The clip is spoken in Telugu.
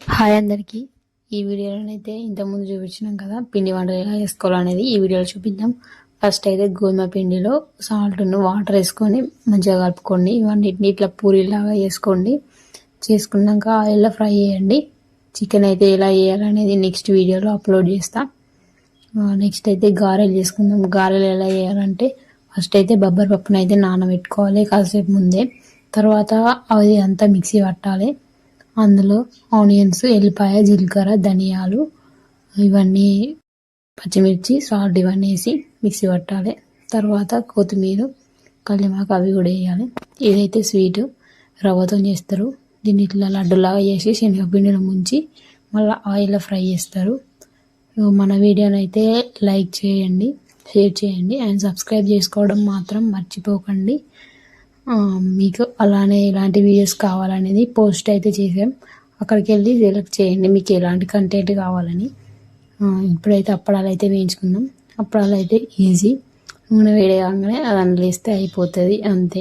హాయ్ అందరికీ. ఈ వీడియోలోనైతే ఇంతకుముందు చూపించినాం కదా పిండి వంటలు ఎలా చేసుకోవాలనేది ఈ వీడియోలో చూపిద్దాం. ఫస్ట్ అయితే గోధుమ పిండిలో సాల్ట్ను వాటర్ వేసుకొని మంచిగా కలుపుకోండి. ఇవన్నిటిని ఇట్లా పూరీలాగా వేసుకోండి. చేసుకున్నాక ఆయిల్లో ఫ్రై చేయండి. చికెన్ అయితే ఎలా చేయాలనేది నెక్స్ట్ వీడియోలో అప్లోడ్ చేస్తా. నెక్స్ట్ అయితే గారెలు చేసుకుందాం. గారెలు ఎలా చేయాలంటే ఫస్ట్ అయితే బొబ్బరి పప్పును అయితే నానబెట్టుకోవాలి కాసేపు ముందే. తర్వాత అది అంతా మిక్సీ పట్టాలి. అందులో ఆనియన్స్, ఎల్లిపాయ, జీలకర్ర, ధనియాలు, ఇవన్నీ పచ్చిమిర్చి, సాల్ట్ ఇవన్నీ వేసి మిక్సీ పట్టాలి. తర్వాత కొత్తిమీర, కల్లిమాకు అవి కూడా వేయాలి. ఇదైతే స్వీటు రవ్వతో చేస్తారు. దీన్ని ఇట్లా లడ్డులాగా చేసి శనగపిండిలో ముంచి మళ్ళీ ఆయిల్లో ఫ్రై చేస్తారు. మన వీడియోని అయితే లైక్ చేయండి, షేర్ చేయండి అండ్ సబ్స్క్రైబ్ చేసుకోవడం మాత్రం మర్చిపోకండి. మీకు అలానే ఎలాంటి వీడియోస్ కావాలనేది పోస్ట్ అయితే చేసాం. అక్కడికి వెళ్ళి సెలెక్ట్ చేయండి మీకు ఎలాంటి కంటెంట్ కావాలని. ఇప్పుడైతే అప్పడాలు అయితే వేయించుకుందాం. అప్పడాలు అయితే ఈజీ. నూనె వేడి కాగానే అది అందులో వేస్తే అయిపోతుంది, అంతే.